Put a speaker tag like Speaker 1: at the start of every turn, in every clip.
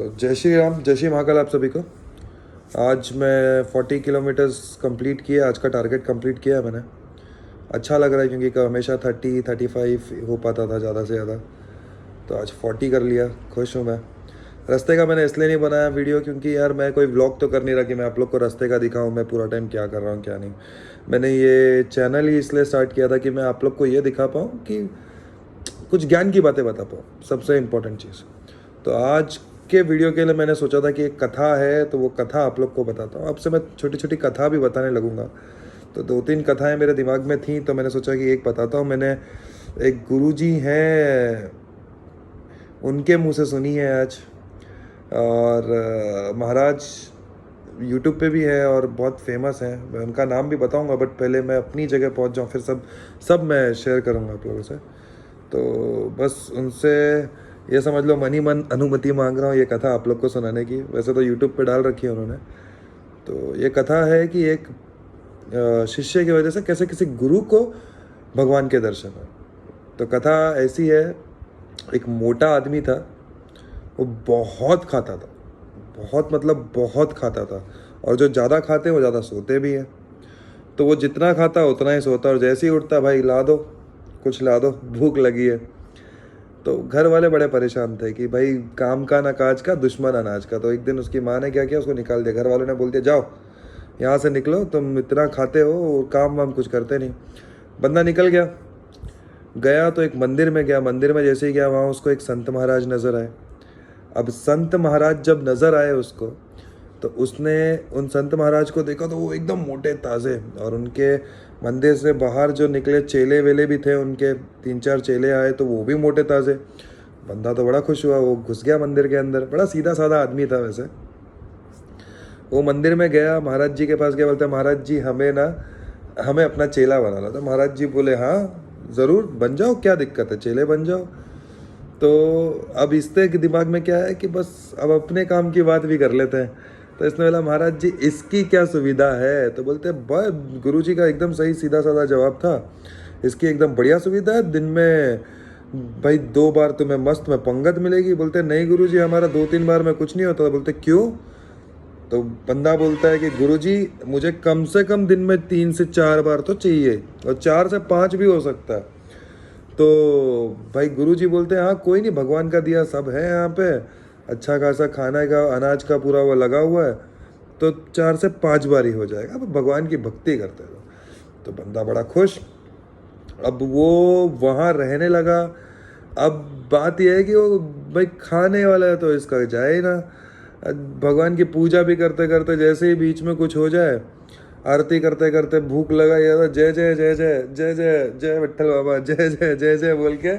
Speaker 1: जय श्री राम, जय श्री महाकाल आप सभी को। आज मैं 40 किलोमीटर्स कंप्लीट किया, आज का टारगेट कंप्लीट किया है मैंने। अच्छा लग रहा है क्योंकि हमेशा 30-35 हो पाता था ज़्यादा से ज़्यादा, तो आज 40 कर लिया। खुश हूँ मैं। रास्ते का मैंने इसलिए नहीं बनाया वीडियो क्योंकि यार मैं कोई व्लॉग तो कर नहीं रहा कि मैं आप लोग को रास्ते का दिखाऊँ मैं पूरा टाइम क्या कर रहा हूँ क्या नहीं। मैंने ये चैनल ही इसलिए स्टार्ट किया था कि मैं आप लोग को ये दिखा पाऊँ कि कुछ ज्ञान की बातें बता पाऊँ, सबसे इम्पोर्टेंट चीज़। तो आज के वीडियो के लिए मैंने सोचा था कि एक कथा है तो वो कथा आप लोग को बताता हूँ। अब से मैं छोटी छोटी कथा भी बताने लगूंगा। तो 2-3 कथाएं मेरे दिमाग में थी तो मैंने सोचा कि एक बताता हूँ। मैंने एक गुरुजी हैं, उनके मुंह से सुनी है आज। और महाराज यूट्यूब पे भी है और बहुत फेमस हैं। मैं उनका नाम भी बताऊंगा, बट पहले मैं अपनी जगह पहुंच जाऊं, फिर सब मैं शेयर करूंगा आप लोगों से। तो बस उनसे ये समझ लो मन ही मन अनुमति मांग रहा हूँ ये कथा आप लोग को सुनाने की। वैसे तो यूट्यूब पे डाल रखी है उन्होंने। तो ये कथा है कि एक शिष्य की वजह से कैसे किसी गुरु को भगवान के दर्शन हुए। तो कथा ऐसी है, एक मोटा आदमी था, वो बहुत खाता था, बहुत मतलब बहुत खाता था। और जो ज़्यादा खाते हैं वो ज़्यादा सोते भी हैं। तो वो जितना खाता उतना ही सोता, और जैसे ही उठता भाई ला दो, कुछ ला दो, भूख लगी है। तो घर वाले बड़े परेशान थे कि भाई काम का ना काज का, दुश्मन अनाज का। तो एक दिन उसकी माँ ने क्या किया, उसको निकाल दिया। घर वालों ने बोल दिया जाओ यहाँ से निकलो, तुम इतना खाते हो और काम वाम कुछ करते नहीं। बंदा निकल गया, गया तो एक मंदिर में गया। मंदिर में जैसे ही गया वहाँ उसको एक संत महाराज नज़र आए। अब संत महाराज जब नज़र आए उसको, तो उसने उन संत महाराज को देखा तो वो एकदम मोटे ताज़े, और उनके मंदिर से बाहर जो निकले चेले वेले भी थे, उनके 3-4 चेले आए तो वो भी मोटे ताज़े। बंदा तो बड़ा खुश हुआ, वो घुस गया मंदिर के अंदर। बड़ा सीधा साधा आदमी था वैसे। वो मंदिर में गया, महाराज जी के पास गया, बोलते महाराज जी हमें अपना चेला बनाना। तो महाराज जी बोले हाँ ज़रूर बन जाओ, क्या दिक्कत है, चेले बन जाओ। तो अब इससे के दिमाग में क्या है कि बस अब अपने काम की बात भी कर लेते हैं। तो इसने बोला महाराज जी इसकी क्या सुविधा है। तो बोलते गुरु जी का एकदम सही सीधा साधा जवाब था, इसकी एकदम बढ़िया सुविधा है, दिन में भाई 2 बार तुम्हें मस्त में पंगत मिलेगी। बोलते नहीं गुरु जी हमारा 2-3 बार में कुछ नहीं होता। बोलते क्यों। तो बंदा बोलता है कि गुरुजी मुझे कम से कम दिन में 3 से 4 बार तो चाहिए, और 4 से 5 भी हो सकता है। तो भाई गुरुजी बोलते हैं हाँ कोई नहीं, भगवान का दिया सब है यहाँ पे, अच्छा खासा खाना का अनाज का पूरा वो लगा हुआ है, तो 4 से 5 बार ही हो जाएगा। अब भगवान की भक्ति करते रहो। तो बंदा बड़ा खुश। अब वो वहाँ रहने लगा। अब बात यह है कि वो भाई खाने वाला है तो इसका जाए ही ना। भगवान की पूजा भी करते करते जैसे ही बीच में कुछ हो जाए, आरती करते करते भूख लगा या जय जय जय जय जय जय जय विट्ठल बाबा जय जय जय जय बोल के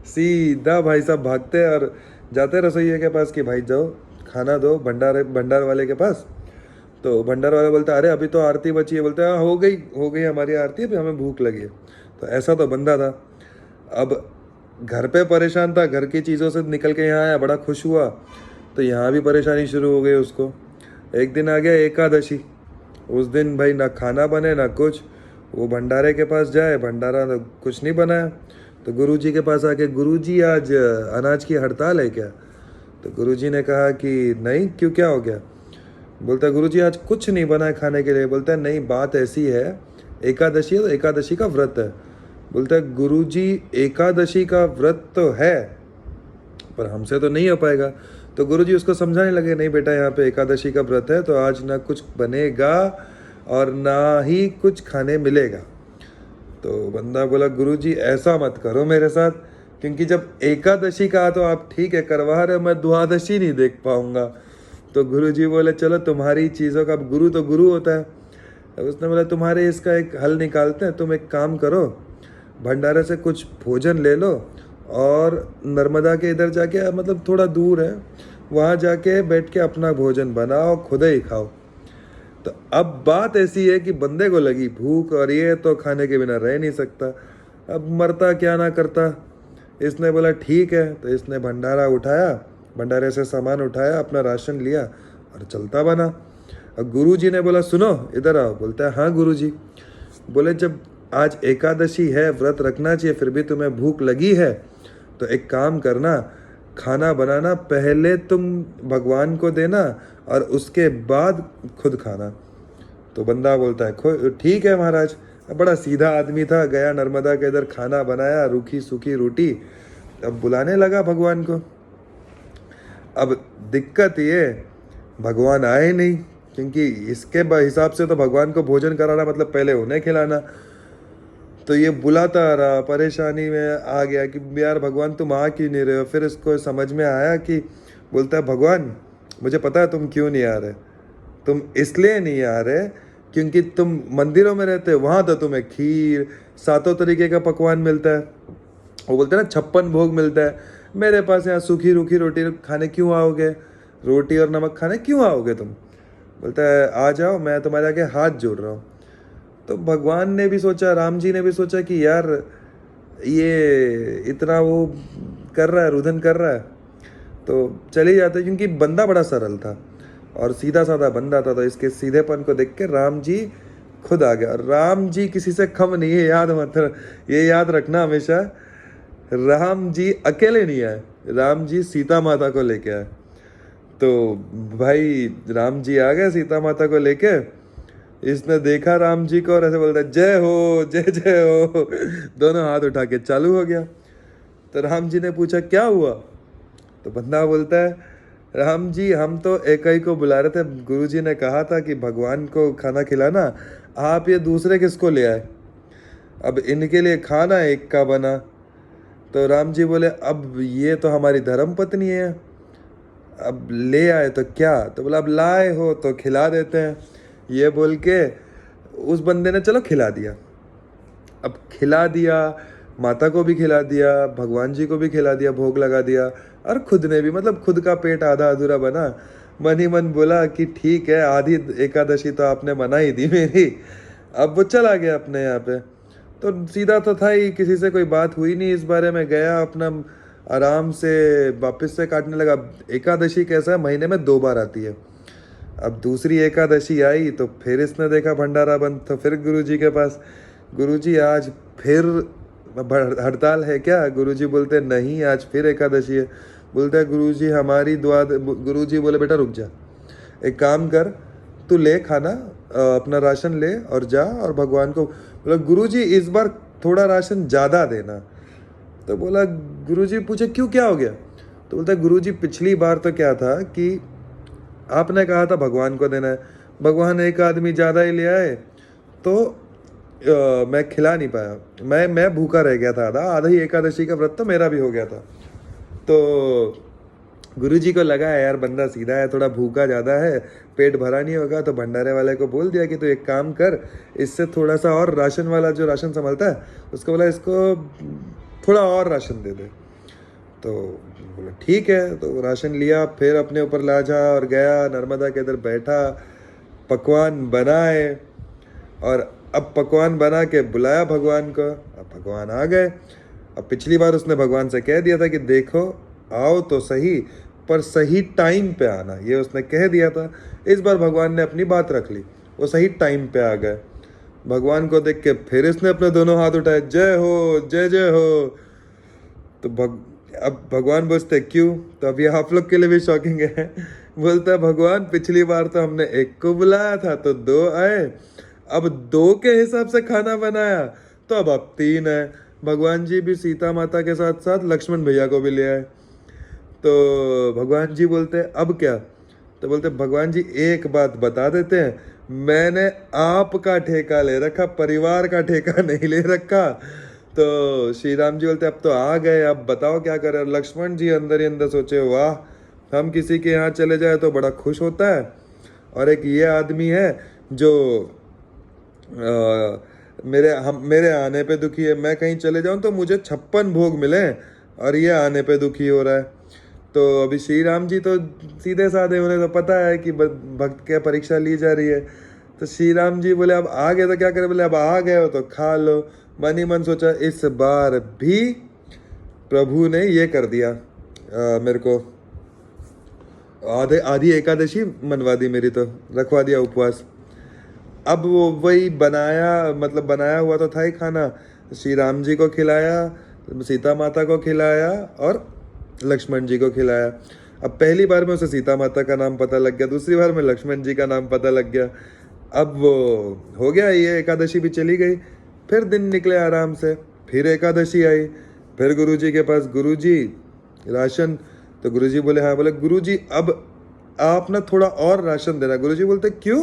Speaker 1: सीधा भाई साहब भागते और जाते रसोइये के पास कि भाई जाओ खाना दो भंडार वाले के पास। तो भंडार वाला बोलता अरे अभी तो आरती बची है। बोलते हाँ हो गई हमारी आरती, अभी हमें भूख लगी है। तो ऐसा तो बंदा था। अब घर पे परेशान था, घर की चीज़ों से निकल के यहाँ आया, बड़ा खुश हुआ। तो यहाँ भी परेशानी शुरू हो गई उसको। एक दिन आ गया एकादशी, उस दिन भाई ना खाना बने ना कुछ। वो भंडारे के पास जाए, भंडारा तो कुछ नहीं बनाया। तो गुरुजी के पास आके गुरुजी आज अनाज की हड़ताल है क्या। तो गुरुजी ने कहा कि नहीं क्यों, क्या हो गया। बोलता है गुरुजी आज कुछ नहीं बना है खाने के लिए। बोलता है नहीं बात ऐसी है, एकादशी है तो एकादशी का व्रत है। बोलता है गुरुजी एकादशी का व्रत तो है पर हमसे तो नहीं हो पाएगा। तो गुरुजी उसको समझाने लगे नहीं बेटा यहाँ पे एकादशी का व्रत है तो आज ना कुछ बनेगा और ना ही कुछ खाने मिलेगा। तो बंदा बोला गुरुजी ऐसा मत करो मेरे साथ, क्योंकि जब एकादशी का तो आप ठीक है करवा रहे, मैं द्वादशी नहीं देख पाऊंगा। तो गुरुजी बोले चलो तुम्हारी चीज़ों का, गुरु तो गुरु होता है। उसने बोला तुम्हारे इसका एक हल निकालते हैं, तुम एक काम करो भंडारे से कुछ भोजन ले लो और नर्मदा के इधर जाके, मतलब थोड़ा दूर है, वहाँ जाके बैठ के अपना भोजन बनाओ, खुद ही खाओ। तो अब बात ऐसी है कि बंदे को लगी भूख और ये तो खाने के बिना रह नहीं सकता, अब मरता क्या ना करता। इसने बोला ठीक है। तो इसने भंडारा उठाया, भंडारे से सामान उठाया, अपना राशन लिया और चलता बना। अब गुरुजी ने बोला सुनो इधर आओ। बोलता है हाँ गुरुजी। बोले जब आज एकादशी है, व्रत रखना चाहिए, फिर भी तुम्हें भूख लगी है तो एक काम करना, खाना बनाना पहले तुम भगवान को देना और उसके बाद खुद खाना। तो बंदा बोलता है ठीक है महाराज। बड़ा सीधा आदमी था, गया नर्मदा के इधर, खाना बनाया, रूखी सूखी रोटी, अब बुलाने लगा भगवान को। अब दिक्कत ये, भगवान आए नहीं, क्योंकि इसके हिसाब से तो भगवान को भोजन कराना मतलब पहले उन्हें खिलाना। तो ये बुलाता रहा, परेशानी में आ गया कि यार भगवान तुम आ क्यों नहीं रहे हो। फिर इसको समझ में आया कि, बोलता है भगवान मुझे पता है तुम क्यों नहीं आ रहे, तुम इसलिए नहीं आ रहे क्योंकि तुम मंदिरों में रहते हो, वहाँ तो तुम्हें खीर 7 तरीके का पकवान मिलता है, वो बोलते हैं ना 56 भोग मिलता है। मेरे पास यहाँ सूखी रूखी रोटी खाने क्यों आओगे, रोटी और नमक खाने क्यों आओगे तुम। बोलता है आ जाओ, मैं तुम्हारे आगे हाथ जोड़ रहा हूँ। तो भगवान ने भी सोचा, राम जी ने भी सोचा कि यार ये इतना वो कर रहा है, रुदन कर रहा है, तो चले जाते, क्योंकि बंदा बड़ा सरल था और सीधा साधा बंदा था। तो इसके सीधेपन को देख के राम जी खुद आ गया। राम जी किसी से कम नहीं है, ये याद रखना हमेशा। राम जी अकेले नहीं आए, राम जी सीता माता को लेके आए। तो भाई राम जी आ गए सीता माता को लेके। इसने देखा राम जी को और ऐसे बोलता है जय हो जय जय हो, दोनों हाथ उठा के चालू हो गया। तो राम जी ने पूछा क्या हुआ। तो बंदा बोलता है राम जी हम तो एक ही को बुला रहे थे, गुरु जी ने कहा था कि भगवान को खाना खिलाना, आप ये दूसरे किसको ले आए, अब इनके लिए खाना एक का बना। तो राम जी बोले अब ये तो हमारी धर्म पत्नी है, अब ले आए तो क्या। तो बोला अब लाए हो तो खिला देते हैं। ये बोल के उस बंदे ने चलो खिला दिया। अब खिला दिया, माता को भी खिला दिया, भगवान जी को भी खिला दिया, भोग लगा दिया, और खुद ने भी, मतलब खुद का पेट आधा अधूरा बना। मन ही मन बोला कि ठीक है, आधी एकादशी तो आपने मना ही दी मेरी। अब वो चला गया अपने यहाँ पे। तो सीधा तो था ही, किसी से कोई बात हुई नहीं इस बारे में, गया अपना आराम से वापस से काटने लगा। एकादशी कैसा है, महीने में 2 बार आती है। अब दूसरी एकादशी आई तो फिर इसने देखा भंडारा बंद, तो फिर गुरुजी के पास, गुरुजी आज फिर हड़ताल है क्या। गुरुजी बोलते नहीं आज फिर एकादशी है। बोलता है गुरुजी हमारी दुआ। गुरुजी बोले बेटा रुक जा, एक काम कर, तू ले खाना, अपना राशन ले और जा, और भगवान को बोला गुरुजी इस बार थोड़ा राशन ज़्यादा देना। तो बोला गुरुजी पूछे क्यों, क्या हो गया। तो बोलता है गुरुजी पिछली बार तो क्या था कि आपने कहा था भगवान को देना है, भगवान एक आदमी ज़्यादा ही ले आए, तो मैं खिला नहीं पाया, मैं भूखा रह गया था, आधा ही एकादशी का व्रत तो मेरा भी हो गया था। तो गुरुजी को लगा है यार बंदा सीधा है, थोड़ा भूखा ज़्यादा है, पेट भरा नहीं होगा। तो भंडारे वाले को बोल दिया कि तू एक काम कर, इससे थोड़ा सा और, राशन वाला जो राशन संभालता है उसको बोला इसको थोड़ा और राशन दे दे। तो बोला ठीक है। तो राशन लिया, फिर अपने ऊपर लाजा और गया नर्मदा के इधर बैठा, पकवान बनाए, और अब पकवान बना के बुलाया भगवान को। अब भगवान आ गए। अब पिछली बार उसने भगवान से कह दिया था कि देखो आओ तो सही, पर सही टाइम पे आना, ये उसने कह दिया था। इस बार भगवान ने अपनी बात रख ली, वो सही टाइम पे आ गए। भगवान को देख के फिर इसने अपने दोनों हाथ उठाए, जय हो जय जय हो। तो अब भगवान पूछते क्यों। तो अभी आप लोग के लिए भी शॉकिंग है। बोलता है भगवान पिछली बार तो हमने एक को बुलाया था तो 2 आए, अब 2 के हिसाब से खाना बनाया तो अब 3 है। भगवान जी भी सीता माता के साथ साथ लक्ष्मण भैया को भी ले आए। तो भगवान जी बोलते हैं अब क्या। तो बोलते भगवान जी एक बात बता देते हैं, मैंने आपका ठेका ले रखा, परिवार का ठेका नहीं ले रखा। तो श्री राम जी बोलते अब तो आ गए, अब बताओ क्या करें। लक्ष्मण जी अंदर ही अंदर सोचे वाह, हम किसी के यहाँ चले जाए तो बड़ा खुश होता है, और एक ये आदमी है जो मेरे आने पे दुखी है। मैं कहीं चले जाऊं तो मुझे 56 भोग मिले, और ये आने पे दुखी हो रहा है। तो अभी श्री राम जी तो सीधे साधे, उन्हें तो पता है कि भक्त के परीक्षा ली जा रही है। तो श्री राम जी बोले अब आ गए तो क्या करें। बोले अब आ गए हो तो खा लो। मन ही मन सोचा इस बार भी प्रभु ने ये कर दिया, मेरे को आधी एकादशी मनवा दी मेरी, तो रखवा दिया उपवास। अब वो वही बनाया, मतलब बनाया हुआ तो था ही खाना, श्री राम जी को खिलाया, सीता माता को खिलाया, और लक्ष्मण जी को खिलाया। अब पहली बार में उसे सीता माता का नाम पता लग गया, दूसरी बार में लक्ष्मण जी का नाम पता लग गया। अब वो हो गया, ये एकादशी भी चली गई। फिर दिन निकले आराम से, फिर एकादशी आई। फिर गुरुजी के पास, गुरुजी राशन। तो गुरुजी बोले हाँ। बोले गुरुजी अब आप ना थोड़ा और राशन देना। गुरुजी बोलते क्यों?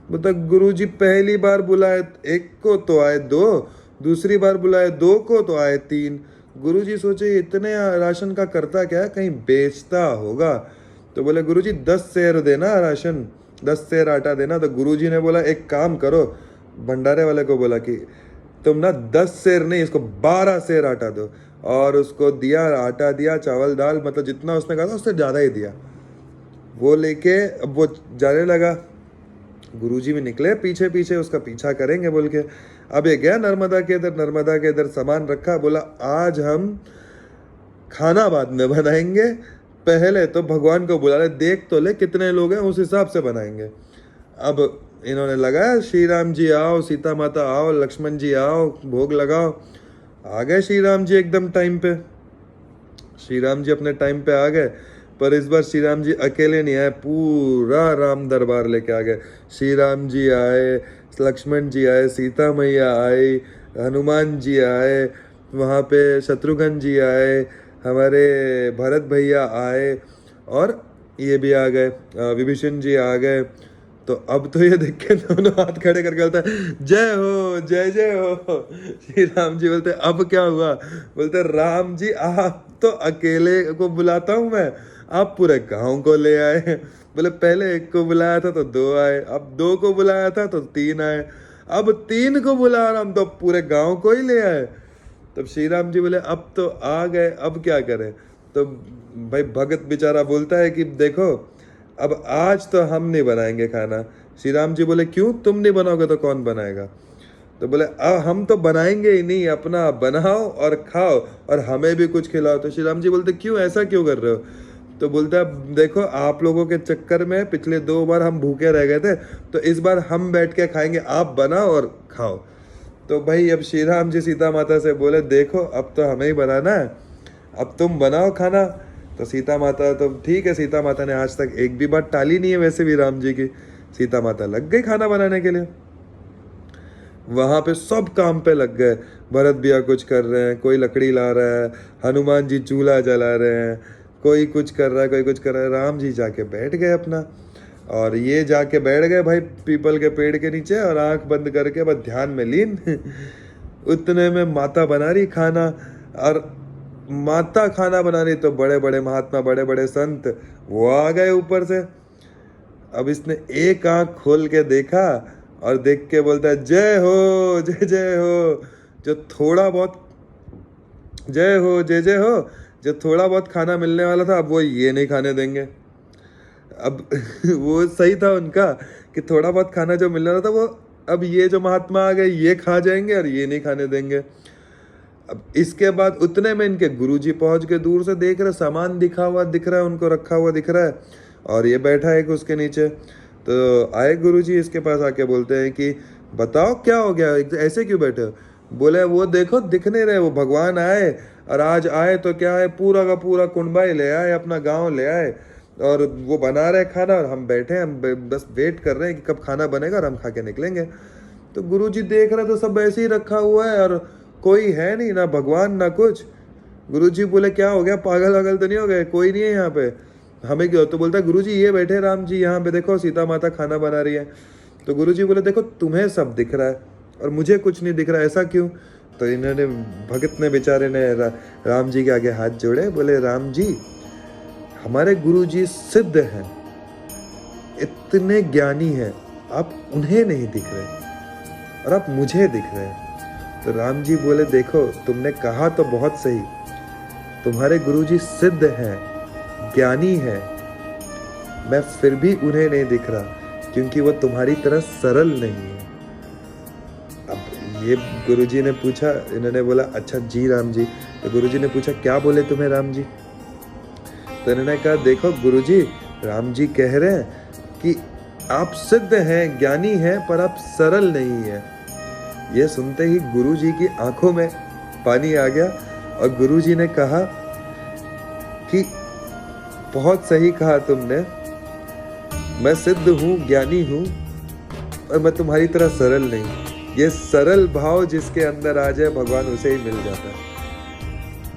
Speaker 1: बोलता गुरुजी पहली बार बुलाए एक को तो आए दो, दूसरी बार बुलाए दो को तो आए तीन। गुरुजी सोचे इतने राशन का करता क्या है, कहीं बेचता होगा। तो बोले गुरुजी 10 सेर देना राशन, 10 सेर आटा देना। तो गुरुजी ने बोला एक काम करो, भंडारे वाले को बोला कि तुम ना 10 सेर नहीं, इसको 12 सेर आटा दो। और उसको दिया, आटा दिया, चावल दाल, मतलब जितना उसने कहा था उससे ज़्यादा ही दिया। वो लेके अब वो जाने लगा। गुरुजी भी निकले पीछे पीछे, उसका पीछा करेंगे बोल के। अब ये गया नर्मदा के इधर, नर्मदा के इधर सामान रखा। बोला आज हम खाना बाद में बनाएंगे, पहले तो भगवान को बुला ले, देख तो ले कितने लोग हैं, उस हिसाब से बनाएंगे। अब इन्होंने लगाया, श्री राम जी आओ, सीता माता आओ, लक्ष्मण जी आओ, भोग लगाओ। आ गए श्री राम जी एकदम टाइम पे। श्री राम जी अपने टाइम पे आ गए, पर इस बार श्री राम जी अकेले नहीं आए, पूरा राम दरबार लेके आ गए। श्री राम जी आए, लक्ष्मण जी आए, सीता मैया आई, हनुमान जी आए, वहाँ पे शत्रुघ्न जी आए, हमारे भरत भैया आए, और ये भी आ गए, विभीषण जी आ गए। तो अब तो ये देख के दोनों हाथ खड़े करके बोलता है जय हो, जय जय हो। श्री राम जी बोलते अब क्या हुआ? बोलते राम जी आप तो अकेले को बुलाता हूँ मैं, आप पूरे गांव को ले आए। बोले पहले एक को बुलाया था तो 2 आए, अब 2 को बुलाया था तो 3 आए, अब 3 को बुला रहा हम तो पूरे गांव को ही ले आए। तब श्री राम जी बोले अब तो आ गए, अब क्या करें? तो भाई भगत बेचारा बोलता है कि देखो अब आज तो हम नहीं बनाएंगे खाना। श्री राम जी बोले क्यों? तुम नहीं बनाओगे तो कौन बनाएगा? तो बोले अब हम तो बनाएंगे ही नहीं, अपना बनाओ और खाओ और हमें भी कुछ खिलाओ। तो श्री राम जी बोलते क्यों, ऐसा क्यों कर रहे हो? तो बोलता है देखो आप लोगों के चक्कर में पिछले 2 बार हम भूखे रह गए थे, तो इस बार हम बैठ के खाएंगे, आप बनाओ और खाओ। तो भाई अब श्री राम जी सीता माता से बोले देखो अब तो हमें ही बनाना है, अब तुम बनाओ खाना। तो सीता माता तो ठीक है, सीता माता ने आज तक एक भी बात टाली नहीं है वैसे भी राम जी की। सीता माता लग गई खाना बनाने के लिए, वहां पे सब काम पे लग गए। भरत भैया कुछ कर रहे हैं, कोई लकड़ी ला रहा है, हनुमान जी चूल्हा जला रहे हैं, कोई कुछ कर रहा है, कोई कुछ कर रहा है। राम जी जाके बैठ गए अपना, और ये जाके बैठ गए भाई पीपल के पेड़ के नीचे और आंख बंद करके बस ध्यान में लीन। उतने में माता बना रही खाना, और माता खाना बना रही तो बड़े बड़े महात्मा, बड़े बड़े संत वो आ गए ऊपर से। अब इसने एक आंख खोल के देखा और देख के बोलता है जय हो, जय जय हो। जो थोड़ा बहुत जय हो, जय जय हो, जो थोड़ा बहुत खाना मिलने वाला था अब वो ये नहीं खाने देंगे। अब वो सही था उनका कि थोड़ा बहुत खाना जो मिलने वाला था वो अब ये जो महात्मा आ गए ये खा जाएंगे और ये नहीं खाने देंगे। अब इसके बाद उतने में इनके गुरुजी पहुंच के, दूर से देख रहे, सामान दिख रहा है उनको, रखा हुआ दिख रहा है, और ये बैठा है उसके नीचे। तो आए गुरुजी इसके पास आके बोलते हैं कि बताओ क्या हो गया, ऐसे क्यों बैठे हो? बोले वो देखो दिख नहीं रहे, वो भगवान आए, और आज आए तो क्या है पूरा का पूरा कुंबा ही ले आए, अपना गाँव ले आए, और वो बना रहे खाना और हम बैठे हैं, हम बस वेट कर रहे हैं कि कब खाना बनेगा और हम खा के निकलेंगे। तो गुरुजी देख रहे तो सब ऐसे ही रखा हुआ है और कोई है नहीं, ना भगवान ना कुछ। गुरुजी बोले क्या हो गया, पागल वागल तो नहीं हो गए, कोई नहीं है यहाँ पे, हमें क्यों? तो बोलता है गुरुजी ये बैठे राम जी यहाँ पे, देखो सीता माता खाना बना रही है। तो गुरुजी बोले देखो तुम्हें सब दिख रहा है और मुझे कुछ नहीं दिख रहा, ऐसा क्यों? तो इन्होंने, भगत ने बेचारे ने राम जी के आगे हाथ जोड़े, बोले राम जी हमारे गुरुजी सिद्ध हैं, इतने ज्ञानी हैं, आप उन्हें नहीं दिख रहे और आप मुझे दिख रहे हैं। तो राम जी बोले देखो तुमने कहा तो बहुत सही, तुम्हारे गुरुजी सिद्ध हैं, ज्ञानी हैं, मैं फिर भी उन्हें नहीं दिख रहा क्योंकि वो तुम्हारी तरह सरल नहीं है। अब ये गुरुजी ने पूछा, इन्होंने बोला अच्छा जी राम जी। तो गुरुजी ने पूछा क्या बोले तुम्हें राम जी? तो इन्होंने कहा देखो गुरुजी, राम जी कह रहे हैं कि आप सिद्ध हैं, ज्ञानी हैं, पर आप सरल नहीं है। ये सुनते ही गुरुजी की आंखों में पानी आ गया और गुरुजी ने कहा कि बहुत सही कहा तुमने, मैं सिद्ध हूँ, ज्ञानी हूँ, और मैं तुम्हारी तरह सरल नहीं। ये सरल भाव जिसके अंदर आ जाए भगवान उसे ही मिल जाता है।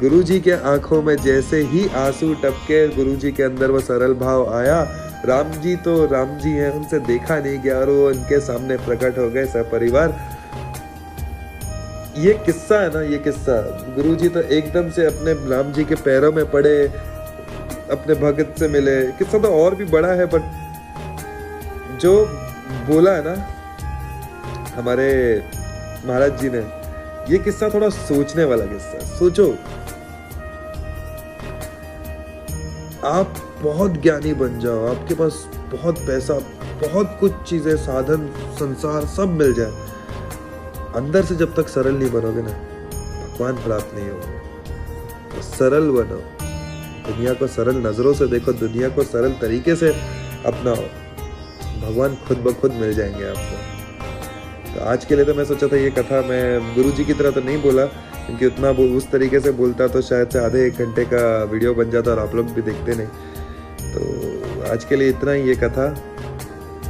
Speaker 1: गुरुजी के आंखों में जैसे ही आंसू टपके, गुरुजी के अंदर वो सरल भाव आया। राम जी तो राम जी हैं, उनसे देखा नहीं गया और वो उनके सामने प्रकट हो गए सपरिवार। ये किस्सा है ना, ये किस्सा गुरुजी तो एकदम से अपने राम जी के पैरों में पड़े, अपने भगत से मिले। किस्सा तो और भी बड़ा है, बट जो बोला है ना हमारे महाराज जी ने, ये किस्सा थोड़ा सोचने वाला किस्सा। सोचो, आप बहुत ज्ञानी बन जाओ, आपके पास बहुत पैसा, बहुत कुछ चीजें, साधन, संसार सब मिल जाए, अंदर से जब तक सरल नहीं बनोगे ना, भगवान प्राप्त नहीं होगा। तो सरल बनो, दुनिया को सरल नजरों से देखो, दुनिया को सरल तरीके से अपनाओ, भगवान खुद ब खुद मिल जाएंगे आपको। तो आज के लिए तो मैं सोचा था ये कथा मैं गुरुजी की तरह तो नहीं बोला, क्योंकि उतना उस तरीके से बोलता तो शायद से आधे 1 घंटे का वीडियो बन जाता और आप लोग भी देखते नहीं। तो आज के लिए इतना ही ये कथा।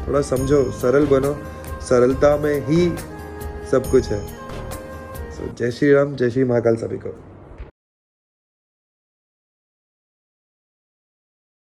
Speaker 1: थोड़ा समझो, सरल बनो, सरलता में ही सब कुछ है। जय श्री राम, जय श्री महाकाल सभी को।